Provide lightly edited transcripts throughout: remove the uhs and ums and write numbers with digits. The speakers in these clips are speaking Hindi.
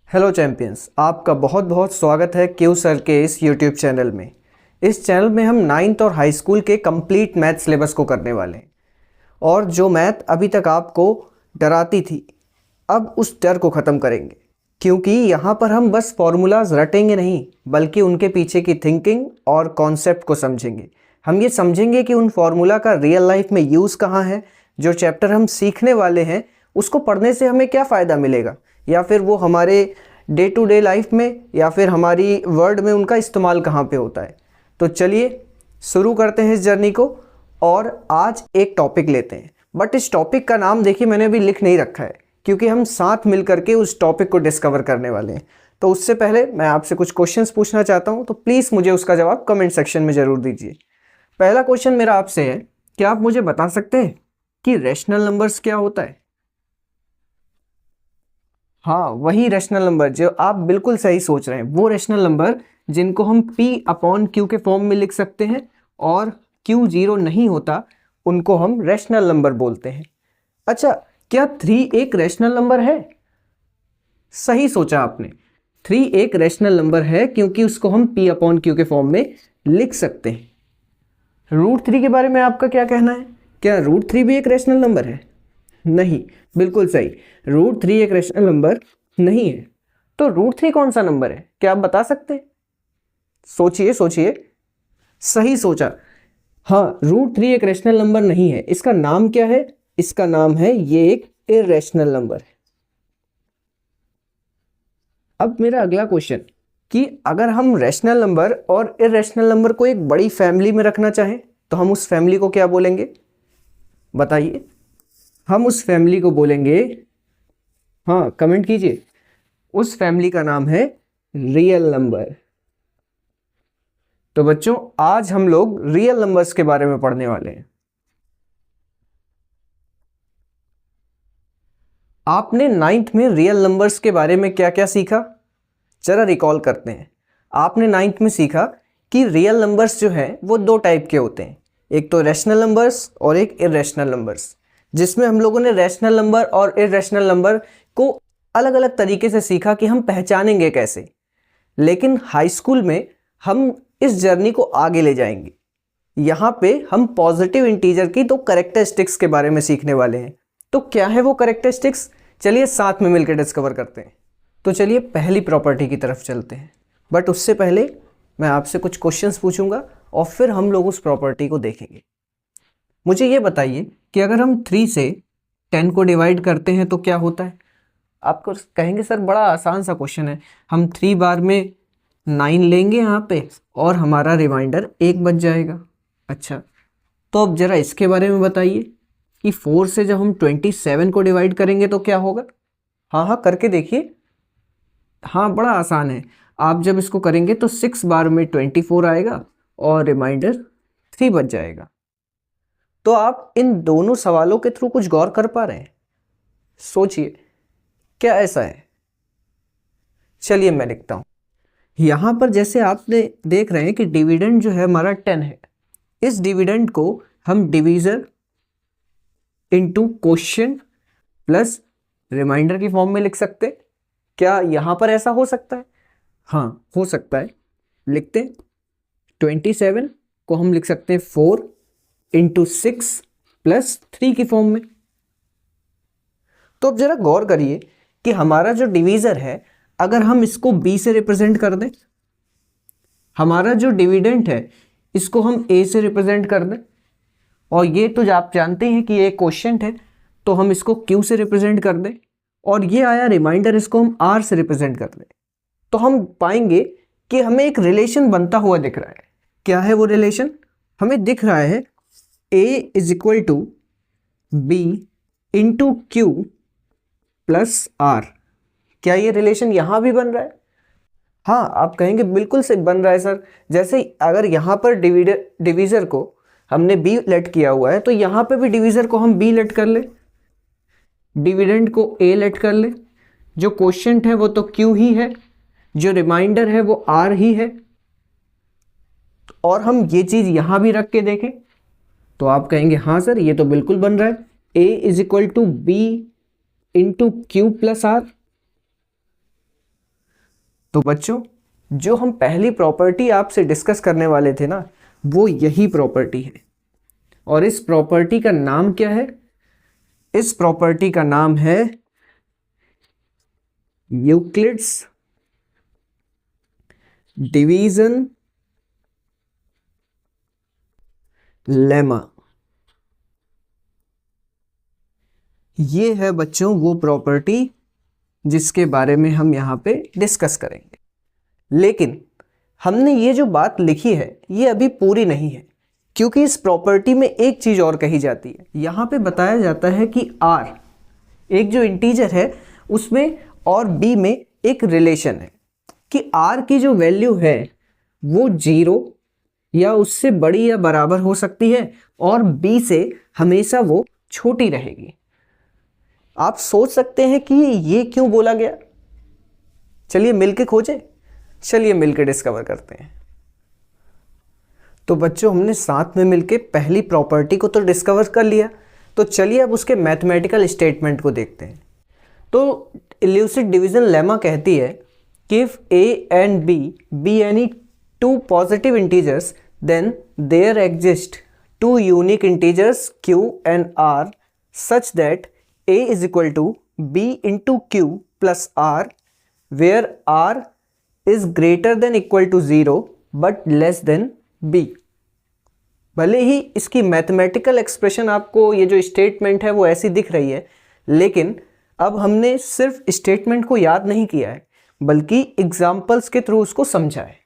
हेलो चैम्पियंस, आपका बहुत बहुत स्वागत है क्यू सर के इस यूट्यूब चैनल में। इस चैनल में हम 9th और हाई स्कूल के कंप्लीट मैथ सिलेबस को करने वाले हैं। और जो मैथ अभी तक आपको डराती थी, अब उस डर को ख़त्म करेंगे। क्योंकि यहाँ पर हम बस फॉर्मूलाज रटेंगे नहीं, बल्कि उनके पीछे की थिंकिंग और कॉन्सेप्ट को समझेंगे। हम ये समझेंगे कि उन फॉर्मूला का रियल लाइफ में यूज़ कहाँ है, जो चैप्टर हम सीखने वाले हैं उसको पढ़ने से हमें क्या फ़ायदा मिलेगा, या फिर वो हमारे डे टू डे लाइफ में या फिर हमारी वर्ड में उनका इस्तेमाल कहाँ पे होता है। तो चलिए शुरू करते हैं इस जर्नी को। और आज एक टॉपिक लेते हैं, बट इस टॉपिक का नाम देखिए मैंने अभी लिख नहीं रखा है, क्योंकि हम साथ मिल करके उस टॉपिक को डिस्कवर करने वाले हैं। तो उससे पहले मैं आपसे कुछ क्वेश्चंस पूछना चाहता हूँ, तो प्लीज़ मुझे उसका जवाब कमेंट सेक्शन में ज़रूर दीजिए। पहला क्वेश्चन मेरा आपसे है, क्या आप मुझे बता सकते हैं कि रैशनल नंबर्स क्या होता है? हाँ, वही रैशनल नंबर जो आप बिल्कुल सही सोच रहे हैं, वो रैशनल नंबर जिनको हम P/Q के फॉर्म में लिख सकते हैं, और Q 0 नहीं होता उनको हम रैशनल नंबर बोलते हैं। अच्छा, क्या 3 एक रैशनल नंबर है? सही सोचा आपने, 3 एक रैशनल नंबर है क्योंकि उसको हम P/Q के फॉर्म में लिख सकते हैं। √3 के बारे में आपका क्या कहना है? क्या √3 भी एक रैशनल नंबर है? नहीं, बिल्कुल सही, √3 एक रैशनल नंबर नहीं है। तो √3 कौन सा नंबर है, क्या आप बता सकते हैं? सोचिए सोचिए, सही सोचा। हाँ, √3 एक रैशनल नंबर नहीं है। इसका नाम क्या है? इसका नाम है, ये एक इररेशनल नंबर है। अब मेरा अगला क्वेश्चन कि अगर हम रैशनल नंबर और इररेशनल नंबर को एक बड़ी फैमिली में रखना चाहें तो हम उस फैमिली को क्या बोलेंगे? बताइए। हम उस फैमिली को बोलेंगे, हाँ कमेंट कीजिए, उस फैमिली का नाम है रियल नंबर। तो बच्चों, आज हम लोग रियल नंबर्स के बारे में पढ़ने वाले हैं। आपने 9th में रियल नंबर्स के बारे में क्या क्या सीखा, जरा रिकॉल करते हैं। आपने 9th में सीखा कि रियल नंबर्स जो हैं वो दो टाइप के होते हैं, एक तो रैशनल नंबर्स और एक इररेशनल नंबर्स, जिसमें हम लोगों ने रैशनल नंबर और इररेशनल नंबर को अलग अलग तरीके से सीखा कि हम पहचानेंगे कैसे। लेकिन हाई स्कूल में हम इस जर्नी को आगे ले जाएंगे। यहाँ पे हम पॉजिटिव इंटीजर की दो कैरेक्टरिस्टिक्स के बारे में सीखने वाले हैं। तो क्या है वो कैरेक्टरिस्टिक्स, चलिए साथ में मिलकर डिस्कवर करते हैं। तो चलिए पहली प्रॉपर्टी की तरफ चलते हैं, बट उससे पहले मैं आपसे कुछ क्वेश्चंस पूछूंगा और फिर हम लोग उस प्रॉपर्टी को देखेंगे। मुझे ये बताइए कि अगर हम 3 से 10 को डिवाइड करते हैं तो क्या होता है? आपको कहेंगे सर बड़ा आसान सा क्वेश्चन है, हम 3 बार में 9 लेंगे यहाँ पे और हमारा रिमाइंडर 1 बच जाएगा। अच्छा, तो अब ज़रा इसके बारे में बताइए कि 4 से जब हम 27 को डिवाइड करेंगे तो क्या होगा? हाँ हाँ करके देखिए। हाँ, बड़ा आसान है, आप जब इसको करेंगे तो 6 बार में 24 आएगा और रिमाइंडर 3 बच जाएगा। तो आप इन दोनों सवालों के थ्रू कुछ गौर कर पा रहे हैं? सोचिए, क्या ऐसा है? चलिए मैं लिखता हूँ। यहाँ पर जैसे आपने देख रहे हैं कि डिविडेंड जो है हमारा 10 है। इस डिविडेंड को हम divisor into quotient plus remainder की फॉर्म में लिख सकते हैं। क्या यहाँ पर ऐसा हो सकता है? हाँ, हो सकता है। लिखते हैं, 27 को हम लिख सकते हैं 4 इंटू 6 प्लस 3 की फॉर्म में। तो अब जरा गौर करिए कि हमारा जो डिवीज़र है, अगर हम इसको b से रिप्रेजेंट कर दें, हमारा जो डिविडेंड है इसको हम a से रिप्रेजेंट कर दें, और ये तो आप जानते हैं कि ये क्वोशिएंट है तो हम इसको q से रिप्रेजेंट कर दें, और ये आया रिमाइंडर, इसको हम r से रिप्रेजेंट कर दें, तो हम पाएंगे कि हमें एक रिलेशन बनता हुआ दिख रहा है। क्या है वो रिलेशन? हमें दिख रहा है a is equal to b into Q plus r। क्या ये रिलेशन यहाँ भी बन रहा है? हाँ, आप कहेंगे बिल्कुल से बन रहा है सर। जैसे अगर यहाँ पर डिवीज़र को हमने b लेट किया हुआ है, तो यहाँ पे भी डिवीज़र को हम b लेट कर ले, डिविडेंड को a लेट कर ले, जो क्वोशिएंट है वो तो q ही है, जो रिमाइंडर है वो r ही है, और हम ये चीज़ यहाँ भी रख के देखें तो आप कहेंगे हाँ सर ये तो बिल्कुल बन रहा है, a is equal to b into Q plus r। तो बच्चों, जो हम पहली प्रॉपर्टी आपसे डिस्कस करने वाले थे ना, वो यही प्रॉपर्टी है। और इस प्रॉपर्टी का नाम क्या है? इस प्रॉपर्टी का नाम है यूक्लिड्स डिवीजन लेमा। ये है बच्चों वो प्रॉपर्टी जिसके बारे में हम यहाँ पे डिस्कस करेंगे। लेकिन हमने ये जो बात लिखी है ये अभी पूरी नहीं है, क्योंकि इस प्रॉपर्टी में एक चीज़ और कही जाती है। यहाँ पे बताया जाता है कि r एक जो इंटीजर है उसमें और b में एक रिलेशन है कि r की जो वैल्यू है वो 0 या उससे बड़ी या बराबर हो सकती है और b से हमेशा वो छोटी रहेगी। आप सोच सकते हैं कि ये क्यों बोला गया। चलिए मिलके खोजें, चलिए मिलके डिस्कवर करते हैं। तो बच्चों, हमने साथ में मिलके पहली प्रॉपर्टी को तो डिस्कवर कर लिया, तो चलिए अब उसके मैथमेटिकल स्टेटमेंट को देखते हैं। तो इल्यूसिड डिवीजन लेमा कहती है कि if a and b be any two positive integers, then there exist two unique integers q and r such that a is equal to b into q plus r, where r is greater than equal to 0 but less than b। भले ही इसकी मैथमेटिकल एक्सप्रेशन आपको ये जो स्टेटमेंट है वो ऐसी दिख रही है, लेकिन अब हमने सिर्फ स्टेटमेंट को याद नहीं किया है बल्कि एग्जाम्पल्स के थ्रू उसको समझा है।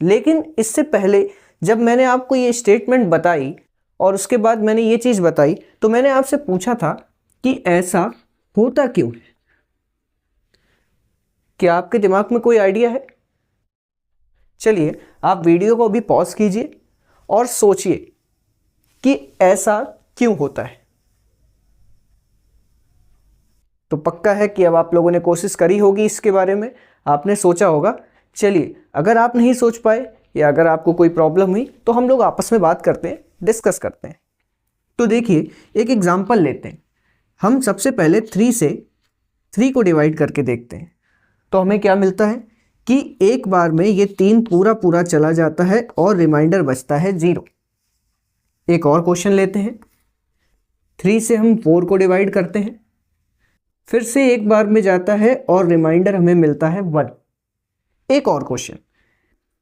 लेकिन इससे पहले जब मैंने आपको ये स्टेटमेंट बताई और उसके बाद मैंने ये चीज़ बताई, तो मैंने आपसे पूछा था कि ऐसा होता क्यों है। क्या आपके दिमाग में कोई आइडिया है? चलिए आप वीडियो को अभी पॉज कीजिए और सोचिए कि ऐसा क्यों होता है। तो पक्का है कि अब आप लोगों ने कोशिश करी होगी इसके बारे में, आपने सोचा होगा। चलिए, अगर आप नहीं सोच पाए या अगर आपको कोई प्रॉब्लम हुई तो हम लोग आपस में बात करते हैं, डिस्कस करते हैं। तो देखिए, एक एग्जांपल लेते हैं। हम सबसे पहले 3 से 3 को डिवाइड करके देखते हैं। तो हमें क्या मिलता है कि एक बार में ये 3 पूरा पूरा चला जाता है और रिमाइंडर बचता है 0। एक और क्वेश्चन लेते हैं। 3 से हम 4 को डिवाइड करते हैं, फिर से एक बार में जाता है और रिमाइंडर हमें मिलता है 1। एक और क्वेश्चन,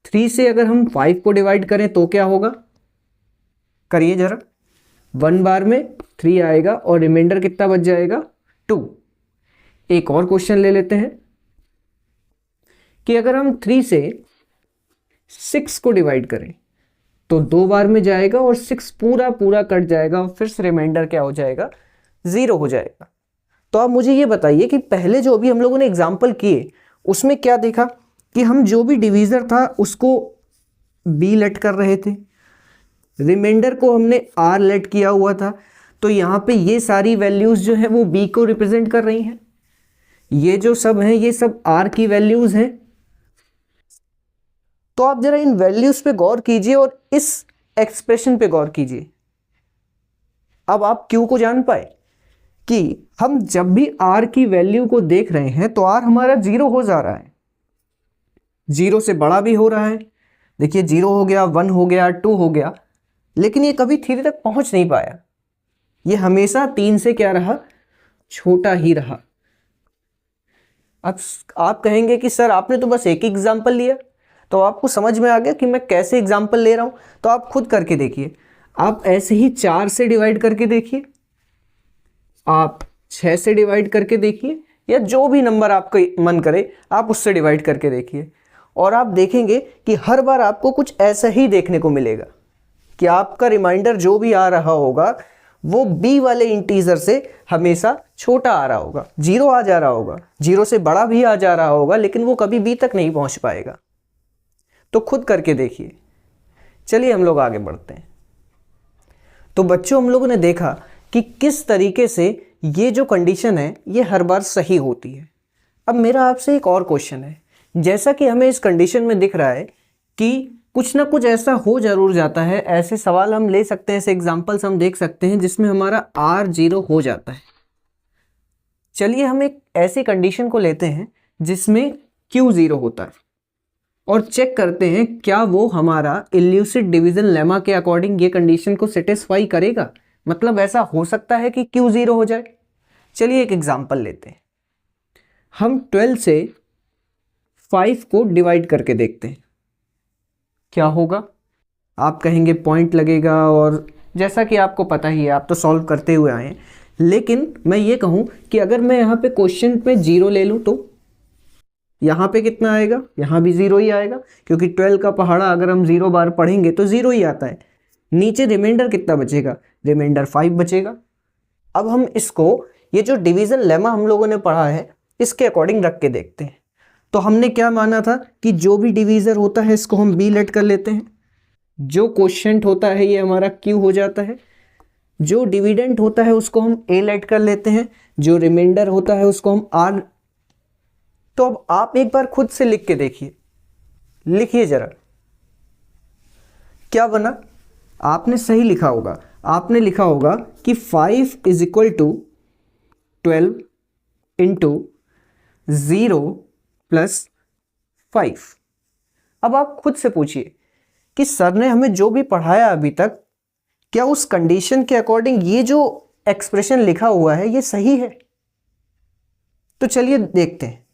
3 से अगर हम 5 को डिवाइड करें तो क्या होगा? करिए जरा। 1 बार में 3 आएगा और रिमाइंडर कितना बच जाएगा? 2। एक और क्वेश्चन ले लेते हैं कि अगर हम 3 से 6 को डिवाइड करें तो 2 बार में जाएगा और 6 पूरा पूरा कट जाएगा और फिर से रिमाइंडर क्या हो जाएगा? 0 हो जाएगा। तो आप मुझे ये बताइए कि पहले जो अभी हम लोगों ने एग्जाम्पल किए उसमें क्या देखा कि हम जो भी डिवीज़र था उसको b लेट कर रहे थे, रिमाइंडर को हमने r लेट किया हुआ था। तो यहाँ पे ये सारी वैल्यूज़ जो है वो b को रिप्रेजेंट कर रही हैं। ये जो सब हैं ये सब r की वैल्यूज़ हैं। तो आप जरा इन वैल्यूज़ पे गौर कीजिए और इस एक्सप्रेशन पे गौर कीजिए। अब आप क्यों को जान पाए कि हम जब भी r की वैल्यू को देख रहे हैं तो r हमारा 0 हो जा रहा है, 0 से बड़ा भी हो रहा है। देखिए 0 हो गया, 1 हो गया, 2 हो गया, लेकिन ये कभी 3 तक पहुंच नहीं पाया। ये हमेशा 3 से क्या रहा? छोटा ही रहा। अब आप कहेंगे कि सर आपने तो बस एक ही एग्जाम्पल लिया, तो आपको समझ में आ गया कि मैं कैसे एग्जाम्पल ले रहा हूं। तो आप खुद करके देखिए। आप ऐसे ही 4 से डिवाइड करके देखिए, आप 6 से डिवाइड करके देखिए, या जो भी नंबर आपका मन करे आप उससे डिवाइड करके देखिए, और आप देखेंगे कि हर बार आपको कुछ ऐसा ही देखने को मिलेगा कि आपका रिमाइंडर जो भी आ रहा होगा वो b वाले इंटीजर से हमेशा छोटा आ रहा होगा, 0 आ जा रहा होगा, 0 से बड़ा भी आ जा रहा होगा, लेकिन वो कभी b तक नहीं पहुंच पाएगा। तो खुद करके देखिए। चलिए हम लोग आगे बढ़ते हैं। तो बच्चों, हम लोगों ने देखा कि किस तरीके से ये जो कंडीशन है ये हर बार सही होती है। अब मेरा आपसे एक और क्वेश्चन है। जैसा कि हमें इस कंडीशन में दिख रहा है कि कुछ ना कुछ ऐसा हो जरूर जाता है, ऐसे सवाल हम ले सकते हैं, ऐसे एग्जांपल्स हम देख सकते हैं जिसमें हमारा r 0 हो जाता है। चलिए हम एक ऐसी कंडीशन को लेते हैं जिसमें क्यू ज़ीरो होता है और चेक करते हैं क्या वो हमारा इल्यूसिड डिवीजन लेमा के अकॉर्डिंग ये कंडीशन को सेटिस्फाई करेगा। मतलब ऐसा हो सकता है कि क्यू ज़ीरो हो जाए। चलिए एक एग्जांपल लेते हैं। हम 12 से 5 को डिवाइड करके देखते हैं क्या होगा। आप कहेंगे पॉइंट लगेगा, और जैसा कि आपको पता ही है, आप तो सॉल्व करते हुए आए हैं। लेकिन मैं ये कहूँ कि अगर मैं यहाँ पे क्वेश्चन पे 0 ले लूँ तो यहाँ पे कितना आएगा, यहाँ भी 0 ही आएगा, क्योंकि 12 का पहाड़ा अगर हम 0 बार पढ़ेंगे तो 0 ही आता है। नीचे रिमाइंडर कितना बचेगा, रिमाइंडर 5 बचेगा। अब हम इसको, ये जो डिवीज़न लेमा हम लोगों ने पढ़ा है, इसके अकॉर्डिंग रख के देखते हैं। तो हमने क्या माना था कि जो भी डिवीज़र होता है इसको हम बी लेट कर लेते हैं, जो क्वोशिएंट होता है ये हमारा क्यू हो जाता है, जो डिविडेंट होता है उसको हम ए लेट कर लेते हैं, जो रिमाइंडर होता है उसको हम आर। तो अब आप एक बार खुद से लिख के देखिए, लिखिए जरा क्या बना। आपने सही लिखा होगा, आपने लिखा होगा कि 5 is equal to 12 into 0 plus 5। अब आप खुद से पूछिए कि सर ने हमें जो भी पढ़ाया अभी तक, क्या उस कंडीशन के अकॉर्डिंग ये जो एक्सप्रेशन लिखा हुआ है ये सही है। तो चलिए देखते हैं।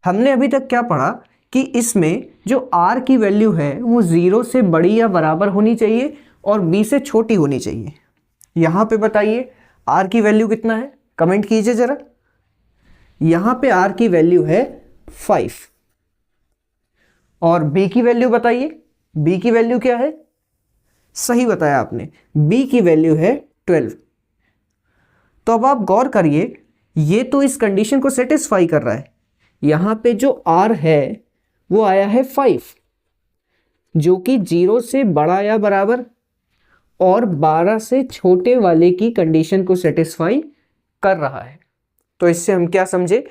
हमने अभी तक क्या पढ़ा कि इसमें जो r की वैल्यू है वो 0 से बड़ी या बराबर होनी चाहिए और b से छोटी होनी चाहिए। यहाँ पे बताइए r की वैल्यू कितना है, कमेंट कीजिए जरा। यहाँ पे r की वैल्यू है 5 और b की वैल्यू बताइए, b की वैल्यू क्या है, सही बताया आपने, b की वैल्यू है 12। तो अब आप गौर करिए, ये तो इस कंडीशन को सेटिस्फाई कर रहा है। यहाँ पे जो r है वो आया है 5, जो कि 0 से बड़ा या बराबर और 12 से छोटे वाले की कंडीशन को सेटिस्फाई कर रहा है। तो इससे हम क्या समझे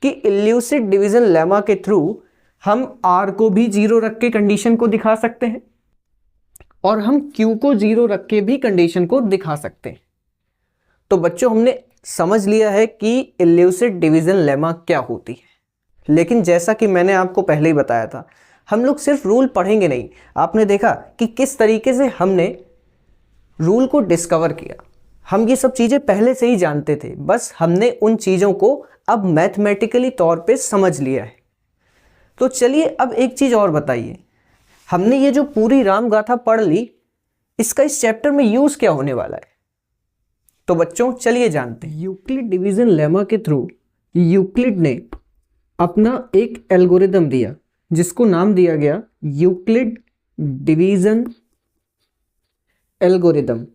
कि इल्यूसिड डिवीजन लेमा के थ्रू हम r को भी 0 रख के कंडीशन को दिखा सकते हैं और हम q को 0 रख के भी कंडीशन को दिखा सकते हैं। तो बच्चों हमने समझ लिया है कि इल्यूसिड डिवीजन लेमा क्या होती है। लेकिन जैसा कि मैंने आपको पहले ही बताया था, हम लोग सिर्फ रूल पढ़ेंगे नहीं। आपने देखा कि किस तरीके से हमने रूल को डिस्कवर किया। हम ये सब चीज़ें पहले से ही जानते थे, बस हमने उन चीज़ों को अब मैथमेटिकली तौर पे समझ लिया है। तो चलिए अब एक चीज़ और बताइए, हमने ये जो पूरी राम गाथा पढ़ ली, इसका इस चैप्टर में यूज़ क्या होने वाला है। तो बच्चों चलिए जानते हैं। यूक्लिड डिवीजन लेमा के थ्रू यूक्लिड ने अपना एक एल्गोरिदम दिया जिसको नाम दिया गया यूक्लिड डिवीजन एल्गोरिदम।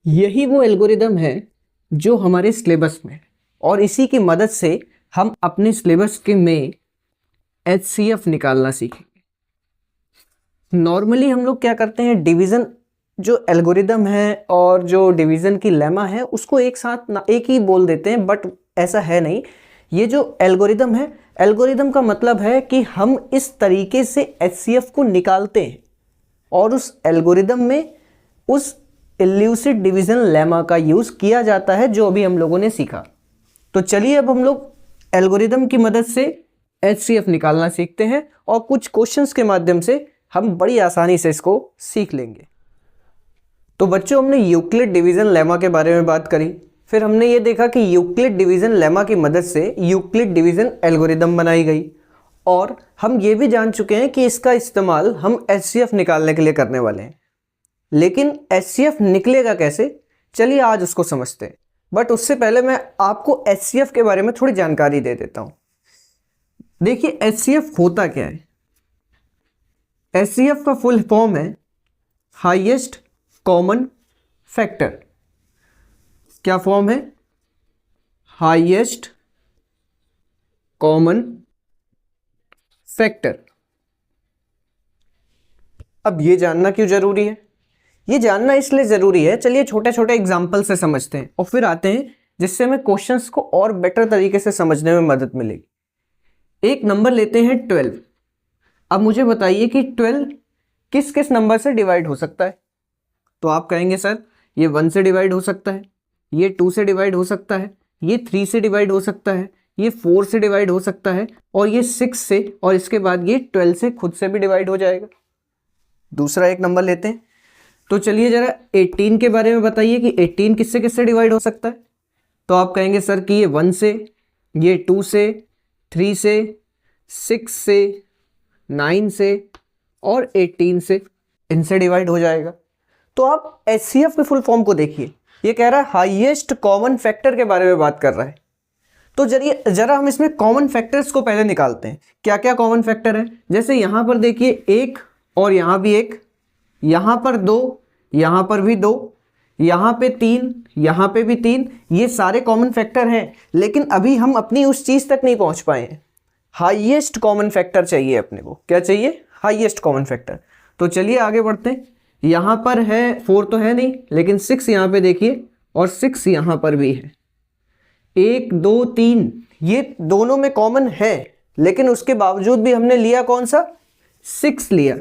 यही वो एल्गोरिदम है जो हमारे सिलेबस में, और इसी की मदद से हम अपने सिलेबस के में HCF निकालना सीखेंगे। नॉर्मली हम लोग क्या करते हैं, डिवीज़न जो एल्गोरिदम है और जो डिवीज़न की लेमा है उसको एक साथ एक ही बोल देते हैं, बट ऐसा है नहीं। ये जो एल्गोरिदम है, एल्गोरिदम का मतलब है कि हम इस तरीके से HCF को निकालते हैं और उस एल्गोरिदम में उस इल्यूसिड डिवीजन लेमा का यूज़ किया जाता है, जो अभी हम लोगों ने सीखा। तो चलिए अब हम लोग एल्गोरिदम की मदद से HCF निकालना सीखते हैं और कुछ क्वेश्चंस के माध्यम से हम बड़ी आसानी से इसको सीख लेंगे। तो बच्चों हमने यूक्लिड डिवीजन लेमा के बारे में बात करी, फिर हमने ये देखा कि यूक्लिड डिवीजन लेमा की मदद से यूक्लिड डिवीजन एल्गोरिदम बनाई गई, और हम ये भी जान चुके हैं कि इसका इस्तेमाल हम HCF निकालने के लिए करने वाले हैं। लेकिन HCF निकलेगा कैसे, चलिए आज उसको समझते हैं। बट उससे पहले मैं आपको HCF के बारे में थोड़ी जानकारी दे देता हूँ। देखिए HCF होता क्या है। HCF का फुल फॉर्म है हाईएस्ट कॉमन फैक्टर। क्या फॉर्म है, हाईएस्ट कॉमन फैक्टर। अब ये जानना क्यों जरूरी है, ये जानना इसलिए जरूरी है, चलिए छोटे छोटे एग्जाम्पल से समझते हैं और फिर आते हैं जिससे हमें क्वेश्चंस को और बेटर तरीके से समझने में मदद मिलेगी। एक नंबर लेते हैं 12। अब मुझे बताइए कि 12 किस किस नंबर से डिवाइड हो सकता है। तो आप कहेंगे सर ये 1 से डिवाइड हो सकता है, ये 2 से डिवाइड हो सकता है, ये 3 से डिवाइड हो सकता है, ये 4 से डिवाइड हो सकता है, और ये 6 से, और इसके बाद ये 12 से खुद से भी डिवाइड हो जाएगा। दूसरा एक नंबर लेते हैं। तो चलिए जरा 18 के बारे में बताइए कि 18 किससे किससे डिवाइड हो सकता है। तो आप कहेंगे सर कि ये 1 से, ये 2 से, 3 से, 6 से, 9 से और 18 से, इनसे डिवाइड हो जाएगा। तो आप HCF के फुल फॉर्म को देखिए, ये कह रहा है हाईएस्ट कॉमन फैक्टर के बारे में बात कर रहा है। तो जरा हम इसमें कॉमन फैक्टर्स को पहले निकालते हैं। क्या क्या कॉमन फैक्टर है, जैसे यहाँ पर देखिए 1 और यहाँ भी 1, यहाँ पर 2, यहाँ पर भी 2, यहाँ पे 3, यहाँ पे भी 3, ये सारे कॉमन फैक्टर हैं। लेकिन अभी हम अपनी उस चीज़ तक नहीं पहुँच पाए हैं। हाईएस्ट कॉमन फैक्टर चाहिए अपने को। क्या चाहिए? Highest common factor. तो चलिए आगे बढ़ते हैं। यहाँ पर है 4 तो है नहीं, लेकिन 6 यहाँ पे देखिए, और 6 यहाँ पर भी है। 1 2 3 ये दोनों में कॉमन है, लेकिन उसके बावजूद भी हमने लिया कौन सा? 6 लिया।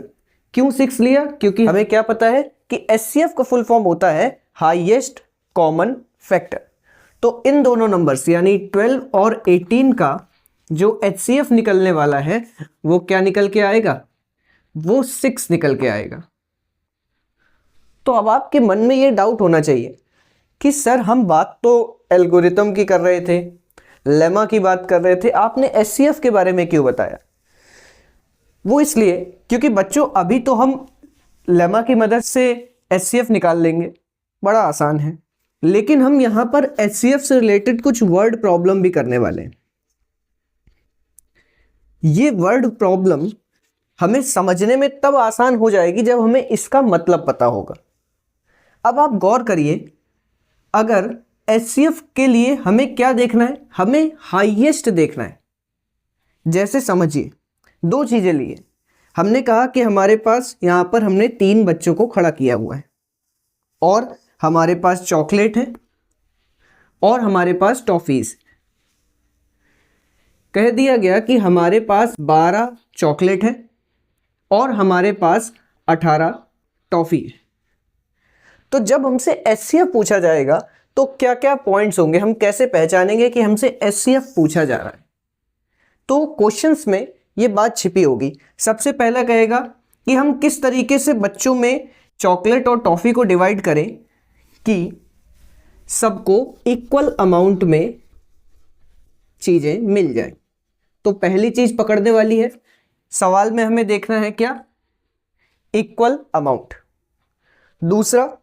क्यों 6 लिया? क्योंकि हमें क्या पता है कि HCF का फुल फॉर्म होता है हाईएस्ट कॉमन फैक्टर। तो इन दोनों नंबर्स यानी 12 और 18 का जो HCF निकलने वाला है वो क्या निकल के आएगा? वो 6 निकल के आएगा। तो अब आपके मन में ये डाउट होना चाहिए कि सर हम बात तो एल्गोरिथम की कर रहे थे, लेमा की बात कर रहे थे, आपने HCF के बारे में क्यों बताया? वो इसलिए क्योंकि बच्चों अभी तो हम लेमा की मदद से HCF निकाल लेंगे, बड़ा आसान है। लेकिन हम यहाँ पर HCF से रिलेटेड कुछ वर्ड प्रॉब्लम भी करने वाले हैं। ये वर्ड प्रॉब्लम हमें समझने में तब आसान हो जाएगी जब हमें इसका मतलब पता होगा। अब आप गौर करिए, अगर HCF के लिए हमें क्या देखना है? हमें हाईएस्ट देखना है। जैसे समझिए, 2 चीज़ें लिए। हमने कहा कि हमारे पास यहाँ पर हमने 3 बच्चों को खड़ा किया हुआ है, और हमारे पास चॉकलेट है और हमारे पास टॉफीज। कह दिया गया कि हमारे पास 12 चॉकलेट है और हमारे पास 18 टॉफी है। तो जब हमसे HCF पूछा जाएगा तो क्या क्या पॉइंट्स होंगे, हम कैसे पहचानेंगे कि हमसे HCF पूछा जा रहा है? तो क्वेश्चंस में ये बात छिपी होगी। सबसे पहला कहेगा कि हम किस तरीके से बच्चों में चॉकलेट और टॉफ़ी को डिवाइड करें कि सबको इक्वल अमाउंट में चीज़ें मिल जाए। तो पहली चीज़ पकड़ने वाली है, सवाल में हमें देखना है क्या? Equal amount. दूसरा,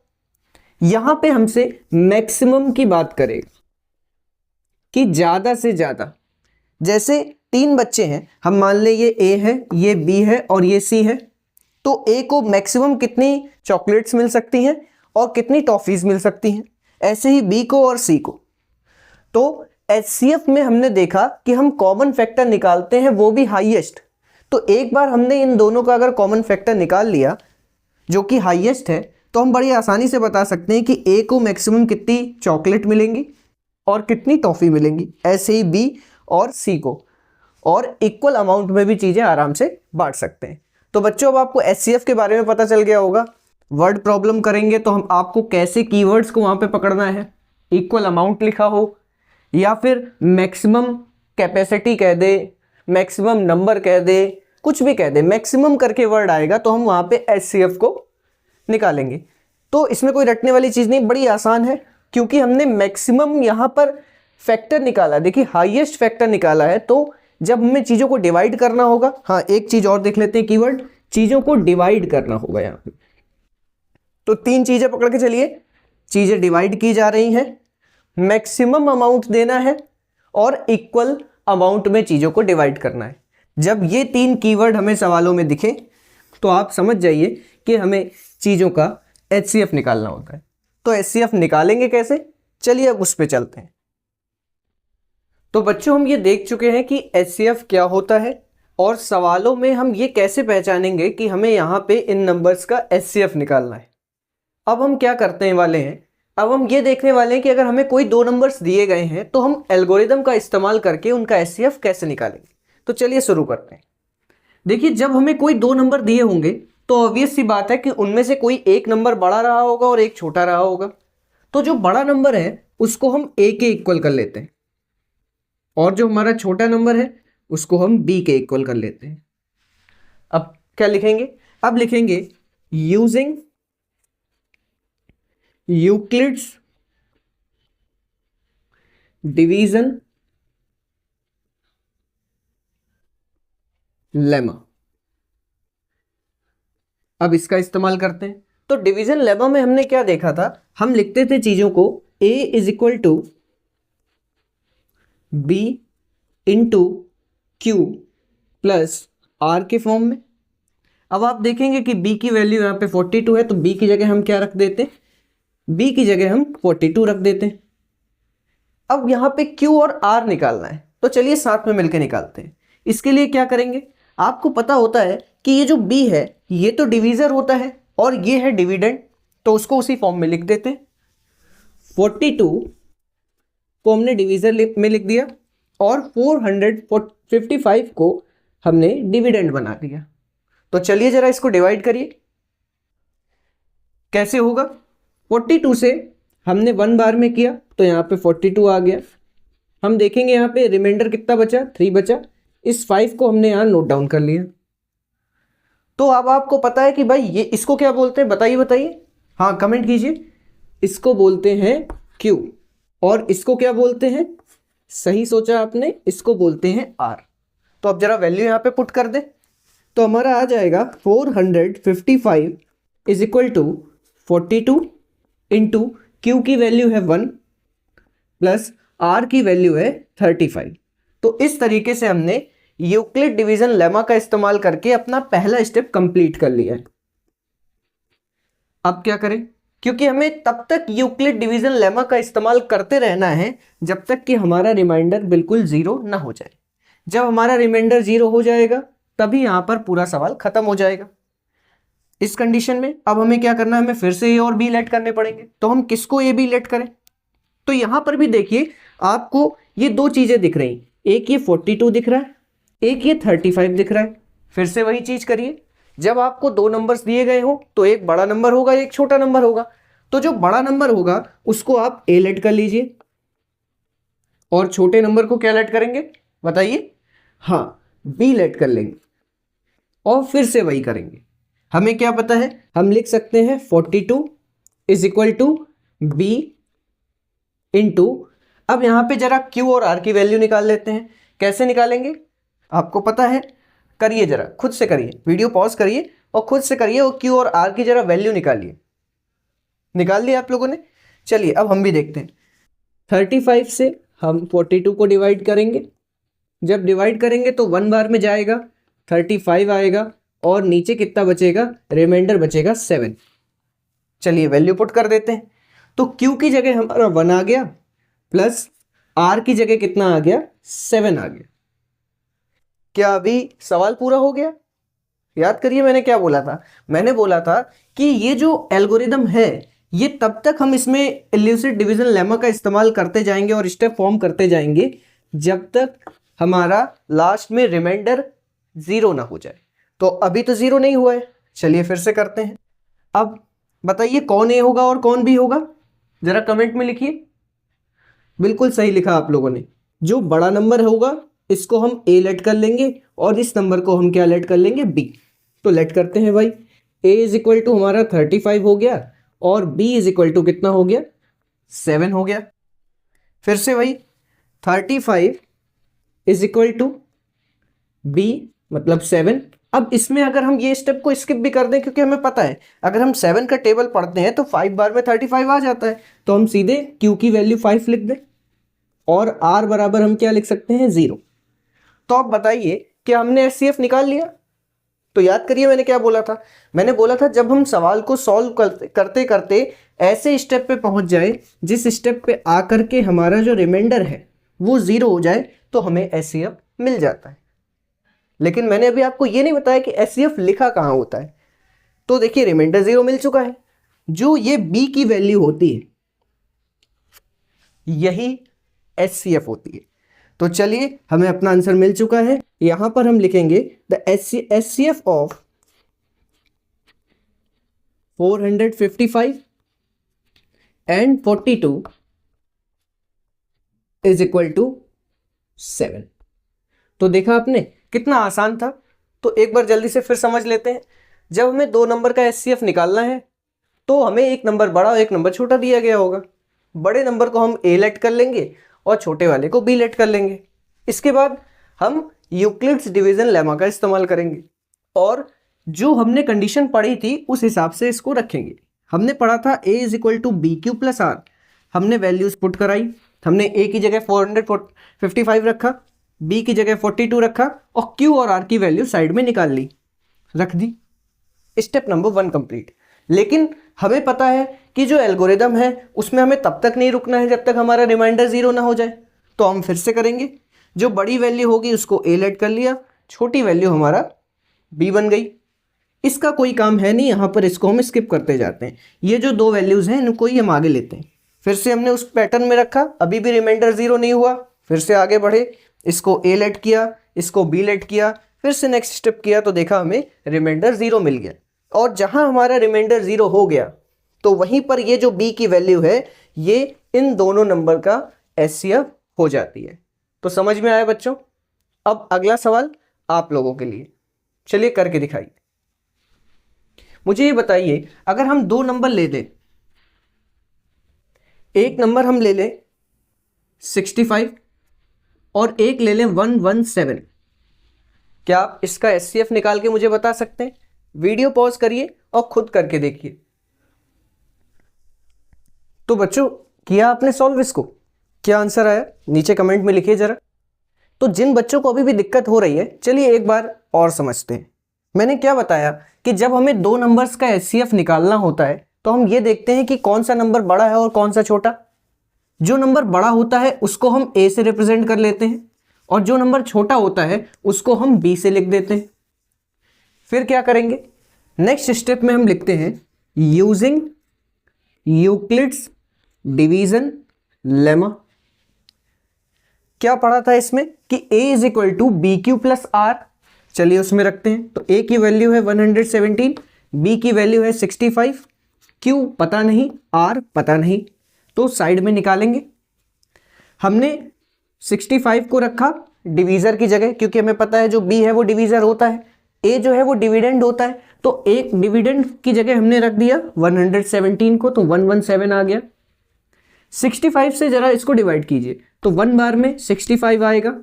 यहां पे हमसे मैक्सिमम की बात करेगा कि ज़्यादा से ज़्यादा। जैसे 3 बच्चे हैं, हम मान लें ये A है, ये B है और ये C है। तो A को मैक्सिमम कितनी चॉकलेट्स मिल सकती हैं और कितनी टॉफ़ीज़ मिल सकती हैं, ऐसे ही B को और C को। तो HCF में हमने देखा कि हम कॉमन फैक्टर निकालते हैं, वो भी हाईएस्ट। तो एक बार हमने इन दोनों का अगर कॉमन फैक्टर निकाल लिया जो कि हाईएस्ट है, तो हम बड़ी आसानी से बता सकते हैं कि A को मैक्सिमम कितनी चॉकलेट मिलेंगी और कितनी टॉफ़ी मिलेंगी, ऐसे ही B और C को, और इक्वल अमाउंट में भी चीज़ें आराम से बांट सकते हैं। तो बच्चों अब आपको HCF के बारे में पता चल गया होगा। वर्ड प्रॉब्लम करेंगे तो हम आपको कैसे कीवर्ड्स को वहाँ पे पकड़ना है, इक्वल अमाउंट लिखा हो या फिर मैक्सिमम कैपेसिटी कह दे, मैक्सिमम नंबर कह दे, कुछ भी कह दे, मैक्सिमम करके वर्ड आएगा तो हम वहाँ पे HCF को निकालेंगे। तो इसमें कोई रटने वाली चीज़ नहीं, बड़ी आसान है, क्योंकि हमने मैक्सिमम यहाँ पर फैक्टर निकाला, देखिए हाईएस्ट फैक्टर निकाला है। तो जब हमें चीज़ों को डिवाइड करना होगा, हाँ एक चीज़ और देख लेते हैं कीवर्ड, चीज़ों को डिवाइड करना होगा यहाँ पे। तो 3 चीज़ें पकड़ के चलिए, चीज़ें डिवाइड की जा रही हैं, मैक्सिमम अमाउंट देना है और इक्वल अमाउंट में चीज़ों को डिवाइड करना है। जब ये 3 कीवर्ड हमें सवालों में दिखे तो आप समझ जाइए कि हमें चीज़ों का HCF निकालना होता है। तो HCF निकालेंगे कैसे, चलिए अब उस पर चलते हैं। तो बच्चों हम ये देख चुके हैं कि HCF क्या होता है और सवालों में हम ये कैसे पहचानेंगे कि हमें यहाँ पे इन नंबर्स का HCF निकालना है। अब हम क्या करते वाले हैं, अब हम ये देखने वाले हैं कि अगर हमें कोई 2 नंबर्स दिए गए हैं तो हम एल्गोरिदम का इस्तेमाल करके उनका HCF कैसे निकालेंगे। तो चलिए शुरू करते हैं। देखिए जब हमें कोई 2 नंबर दिए होंगे तो ऑब्वियस सी बात है कि उनमें से कोई एक नंबर बड़ा रहा होगा और एक छोटा रहा होगा। तो जो बड़ा नंबर है उसको हम A के इक्वल कर लेते हैं। और जो हमारा छोटा नंबर है उसको हम b के इक्वल कर लेते हैं। अब क्या लिखेंगे? अब लिखेंगे यूजिंग यूक्लिड्स डिवीजन लेमा। अब इसका इस्तेमाल करते हैं। तो डिवीजन लेमा में हमने क्या देखा था? हम लिखते थे चीजों को a is equal to B into Q plus R के फॉर्म में। अब आप देखेंगे कि b की वैल्यू यहाँ पे 42 है, तो b की जगह हम क्या रख देते हैं? b की जगह हम 42 रख देते हैं। अब यहाँ पे q और r निकालना है, तो चलिए साथ में मिलकर निकालते हैं। इसके लिए क्या करेंगे? आपको पता होता है कि ये जो b है ये तो डिवीजर होता है और ये है डिविडेंड, तो उसको उसी फॉर्म में लिख देते हैं। 42 को हमने डिवीजर में लिख दिया और 455 को हमने डिविडेंड बना दिया। तो चलिए जरा इसको डिवाइड करिए। कैसे होगा? 42 से हमने 1 बार में किया तो यहाँ पे 42 आ गया। हम देखेंगे यहाँ पे रिमाइंडर कितना बचा? 3 बचा। इस 5 को हमने यहाँ नोट डाउन कर लिया। तो अब आपको पता है कि भाई ये इसको क्या बोलते हैं? बताइए बताइए, हाँ कमेंट कीजिए। इसको बोलते हैं Q और इसको क्या बोलते हैं? सही सोचा आपने, इसको बोलते हैं R। तो अब जरा वैल्यू यहाँ पे पुट कर दे, तो हमारा आ जाएगा 455 is equal to 42 into Q की वैल्यू है 1 प्लस आर की वैल्यू है 35। तो इस तरीके से हमने यूक्लिड डिवीजन लेमा का इस्तेमाल करके अपना पहला स्टेप कंप्लीट कर लिया है। अब क्या करें? क्योंकि हमें तब तक यूक्लिड डिवीजन लेमा का इस्तेमाल करते रहना है जब तक कि हमारा रिमाइंडर बिल्कुल जीरो ना हो जाए। जब हमारा रिमाइंडर जीरो हो जाएगा तभी यहां पर पूरा सवाल खत्म हो जाएगा। इस कंडीशन में अब हमें क्या करना है? हमें फिर से ए और बी लेट करने पड़ेंगे। तो हम किसको ए बी लेट करें? तो यहां पर भी देखिए आपको ये दो चीजें दिख रही, एक ये 42 दिख रहा है, एक ये 35 दिख रहा है। फिर से वही चीज करिए, जब आपको दो नंबर्स दिए गए हो तो एक बड़ा नंबर होगा एक छोटा नंबर होगा। तो जो बड़ा नंबर होगा उसको आप ए लेट कर लीजिए और छोटे नंबर को क्या लेट करेंगे बताइए? हाँ, बी लेट कर लेंगे और फिर से वही करेंगे। हमें क्या पता है? हम लिख सकते हैं 42 is equal to B into, अब यहां पे जरा Q और R की वैल्यू निकाल लेते हैं। कैसे निकालेंगे आपको पता है? करिए जरा, खुद से करिए, वीडियो पॉज करिए और खुद से करिए और Q और R की जरा वैल्यू निकालिए। निकाल लिया आप लोगों ने? चलिए अब हम भी देखते हैं। 35 से हम 42 को डिवाइड करेंगे। जब डिवाइड करेंगे तो 1 बार में जाएगा, 35 आएगा और नीचे कितना बचेगा? रिमाइंडर बचेगा 7। चलिए वैल्यू पुट कर देते हैं। तो Q की जगह हमारा 1 आ गया प्लस R की जगह कितना आ गया? 7 आ गया। क्या अभी सवाल पूरा हो गया? याद करिए मैंने क्या बोला था? मैंने बोला था कि ये जो एल्गोरिदम है ये तब तक हम इसमें इल्यूसिड डिवीजन लेमा का इस्तेमाल करते जाएंगे और स्टेप फॉर्म करते जाएंगे जब तक हमारा लास्ट में रिमाइंडर जीरो ना हो जाए। तो अभी तो जीरो नहीं हुआ है, चलिए फिर से करते हैं। अब बताइए कौन ए होगा और कौन बी होगा? जरा कमेंट में लिखिए। बिल्कुल सही लिखा आप लोगों ने। जो बड़ा नंबर होगा इसको हम ए लेट कर लेंगे और इस नंबर को हम क्या लेट कर लेंगे? बी। तो लेट करते हैं भाई। ए इज इक्वल टू हमारा 35 हो गया और बी इज इक्वल टू कितना हो गया? 7 हो गया। फिर से वही 35 इज इक्वल टू बी मतलब 7। अब इसमें अगर हम ये स्टेप को स्किप भी कर दें, क्योंकि हमें पता है अगर हम 7 का टेबल पढ़ते हैं तो 5 बार में 35 आ जाता है, तो हम सीधे Q की वैल्यू 5 लिख दें और R बराबर हम क्या लिख सकते हैं? 0। तो आप बताइए क्या हमने HCF निकाल लिया? तो याद करिए मैंने क्या बोला था? मैंने बोला था जब हम सवाल को सॉल्व करते करते ऐसे स्टेप पे पहुंच जाए जिस स्टेप पे आकर के हमारा जो रिमाइंडर है वो 0 हो जाए तो हमें HCF मिल जाता है। लेकिन मैंने अभी आपको ये नहीं बताया कि HCF लिखा कहाँ होता है। तो देखिए रिमाइंडर 0 मिल चुका है, जो ये B की वैल्यू होती है यही HCF होती है। तो चलिए हमें अपना आंसर मिल चुका है। यहां पर हम लिखेंगे the HCF of 455 and 42 is equal to 7। तो देखा आपने कितना आसान था। तो एक बार जल्दी से फिर समझ लेते हैं। जब हमें दो नंबर का एचसीएफ निकालना है तो हमें एक नंबर बड़ा और एक नंबर छोटा दिया गया होगा। बड़े नंबर को हम ए लेट कर लेंगे और छोटे वाले को बी लेट कर लेंगे। इसके बाद हम यूक्लिड्स डिवीजन लेमा का इस्तेमाल करेंगे और जो हमने कंडीशन पढ़ी थी उस हिसाब से इसको रखेंगे। हमने पढ़ा था a is equal to B Q plus R. हमने वैल्यूज पुट कराई। हमने a की जगह 455 रखा, b की जगह 42 रखा और q और r की वैल्यू साइड में निकाल ली, रख दी। Step number 1 complete. लेकिन हमें पता है कि जो एल्गोरिदम है उसमें हमें तब तक नहीं रुकना है जब तक हमारा रिमाइंडर 0 ना हो जाए। तो हम फिर से करेंगे। जो बड़ी वैल्यू होगी उसको a लेट कर लिया, छोटी वैल्यू हमारा b बन गई। इसका कोई काम है नहीं यहाँ पर, इसको हम स्किप करते जाते हैं। ये जो दो वैल्यूज हैं इनको ही हम आगे लेते हैं। फिर से हमने उस पैटर्न में रखा, अभी भी रिमाइंडर 0 नहीं हुआ। फिर से आगे बढ़े, इसको a लेट किया, इसको b लेट किया, फिर से नेक्स्ट स्टेप किया तो देखा हमें रिमाइंडर 0 मिल गया। और जहाँ हमारा रिमाइंडर 0 हो गया तो वहीं पर ये जो b की वैल्यू है ये इन दोनों नंबर का एचसीएफ हो जाती है। तो समझ में आया बच्चों? अब अगला सवाल आप लोगों के लिए, चलिए करके दिखाइए। मुझे ये बताइए, अगर हम दो नंबर ले लें, एक नंबर हम ले लें 65 और एक ले लें 117, क्या आप इसका एचसीएफ निकाल के मुझे बता सकते हैं? वीडियो पॉज करिए और खुद करके देखिए। तो बच्चों किया आपने सॉल्व इसको? क्या आंसर आया नीचे कमेंट में लिखिए जरा। तो जिन बच्चों को अभी भी दिक्कत हो रही है, चलिए एक बार और समझते हैं। मैंने क्या बताया कि जब हमें दो नंबर्स का एचसीएफ निकालना होता है तो हम ये देखते हैं कि कौन सा नंबर बड़ा है और कौन सा छोटा। जो नंबर बड़ा होता है उसको हम ए से रिप्रेजेंट कर लेते हैं और जो नंबर छोटा होता है उसको हम बी से लिख देते हैं। फिर क्या करेंगे? नेक्स्ट स्टेप में हम लिखते हैं यूजिंग यूक्लिड्स डिवीजन लेमा। क्या पढ़ा था इसमें कि a is equal to B Q plus R. चलिए उसमें रखते हैं। तो a की वैल्यू है 117, b की वैल्यू है 65, q पता नहीं, r पता नहीं, तो साइड में निकालेंगे। हमने 65 को रखा डिवीजर की जगह, क्योंकि हमें पता है जो b है वो डिवीजर होता है, a जो है वो डिविडेंड होता है। तो एक डिविडेंड की जगह हमने रख दिया 117 को, तो 117 आ गया। 65 से जरा इसको डिवाइड कीजिए तो 1 बार में 65 आएगा,